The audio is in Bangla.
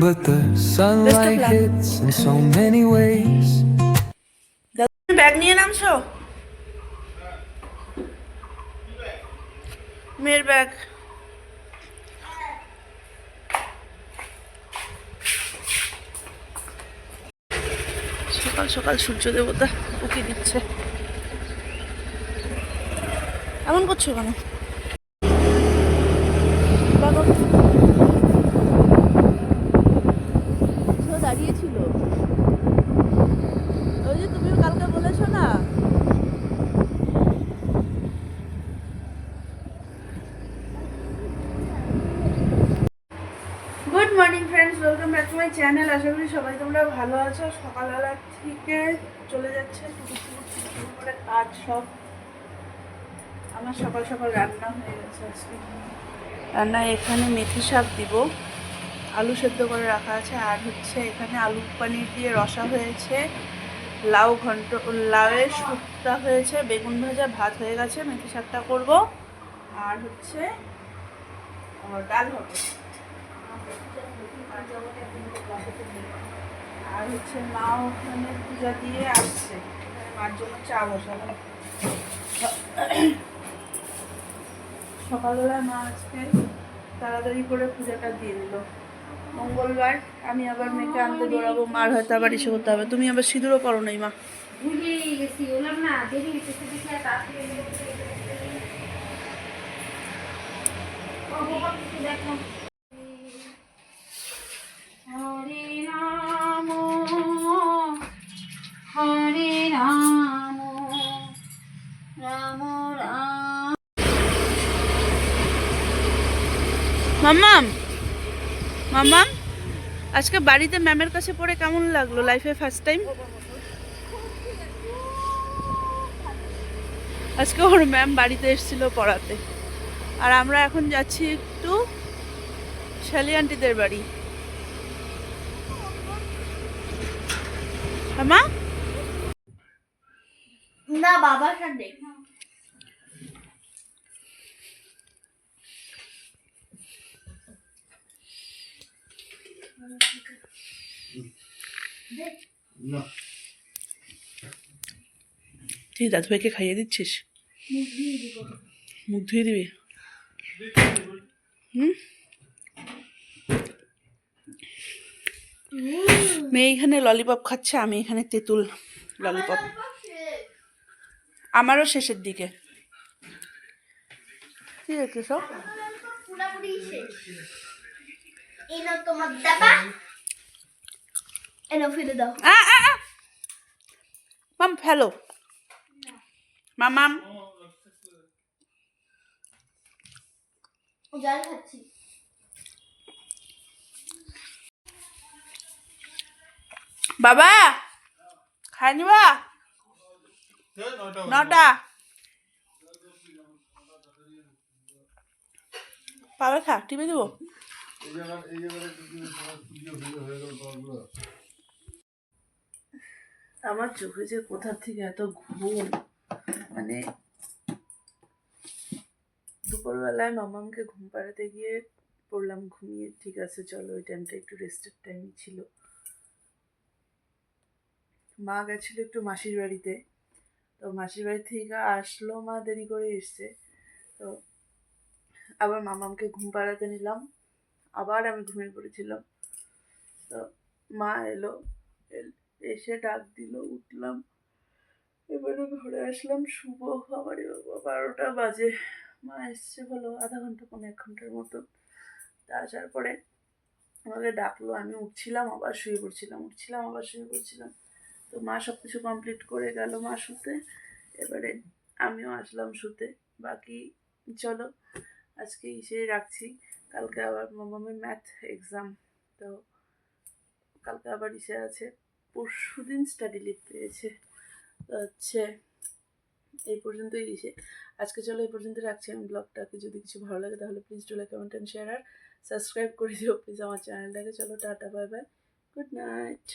but the sunlight hits in so many ways. Bag নিয়ে নামছো? মেয়ের ব্যাগ। সকাল সকাল সূর্য দেবতা উকি দিচ্ছে। এমন করছো কেন? দাঁড়িয়েছিল ওই যে তুমিও কালকে বলেছো না। Good morning friends, welcome back to my channel. আশা করি সবাই তোমরা ভালো আছো। সকালবেলা থেকে চলে যাচ্ছে করে কাজ সব। আমার সকাল সকাল রান্না হয়ে গেছে আজকে। রান্না এখানে মেথি শাক দিব, আলু সেদ্ধ করে রাখা আছে, আর হচ্ছে এখানে আলু পনির দিয়ে রসা হয়েছে, লাউয়ের শুক্তা হয়েছে, বেগুন ভাজা, ভাত হয়ে গেছে, মেথি শাকটা করব, আর হচ্ছে ডাল হবে, আর হচ্ছে মা ওখানে পূজা দিয়ে আসছে, মার জন্য চা বসাবো। সকালবেলায় মা আজকে তাড়াতাড়ি করে পূজাটা দিয়ে দিল। মঙ্গলবার আমি আবার মেয়েকে আনতে দৌড়াবো, মার হয়তো আবার এসে করতে হবে। তুমি আবার সিঁদুরও পরো নাই মা? হরে রাম হরে রাম রাম রাম। মাম্মাম মাম্মাম, আজকে বাড়িতে ম্যামের কাছে পড়ে কেমন লাগলো? লাইফে ফার্স্ট টাইম। আজকে ওর ম্যাম বাড়িতে এসেছিল পড়াতে, আর আমরা এখন যাচ্ছি একটু শালি আন্টিদের বাড়ি। মা না, বাবার সাথে। তুই দাদু ভাইকে খাইয়ে দিচ্ছিস? মুখ ধুয়ে দিবি? মেয়ে এখানে ললিপপ খাচ্ছে, আমি এখানে তেঁতুল ললিপপ। আমারও শেষের দিকে। ঠিক আছে সব পুরোপুরি শেষ। এই নাও তোমার দাবা, এনো ফেলে দাও। মাম ফেলো, মামাম জল খাচ্ছি। বাবা খাই নিবা? 9টা পাবে, খা, টিপে দেবো। আমার চোখে যে কোথা থেকে এত ঘুম, মানে দুপুরবেলায় মামামকে ঘুম পাড়াতে গিয়ে পড়লাম ঘুমিয়ে। ঠিক আছে চলো, ওই টাইমটা একটু রেস্টের টাইম ছিল। মা গেছিল একটু মাসির বাড়িতে, তো মাসির বাড়ি থেকে আসলো মা, দেরি করে এসছে। তো আবার মামামকে ঘুম পাড়াতে নিলাম, আবার আমি ঘুমিয়ে পড়েছিলাম। তো মা এলো, এসে ডাক দিল, উঠলাম, এবারে ঘরে আসলাম, শুভ আবার 12টা বাজে। মা এসছে হলো আধা ঘন্টা 1 ঘন্টার মতো। তা আসার পরে আমাকে ডাকলো, আমি উঠছিলাম আবার শুয়ে পড়ছিলাম, উঠছিলাম আবার শুয়ে পড়ছিলাম। তো মা সব কিছু কমপ্লিট করে গেল মা শুতে, এবারে আমিও আসলাম শুতে। বাকি চলো আজকে এসে রাখছি, কালকে আবার মামামের ম্যাথ এক্সাম, তো কালকে আবার ইসে আছে, পরশু দিন স্টাডি লিভ পেয়েছে। তো হচ্ছে এই পর্যন্তই ইসে, আজকে চলো এই পর্যন্ত রাখছি আমি ব্লগটাকে। যদি কিছু ভালো লাগে তাহলে please do like, comment and share, আর সাবস্ক্রাইব করে দিও প্লিজ আমার চ্যানেলটাকে। চলো tata, bye bye, good night.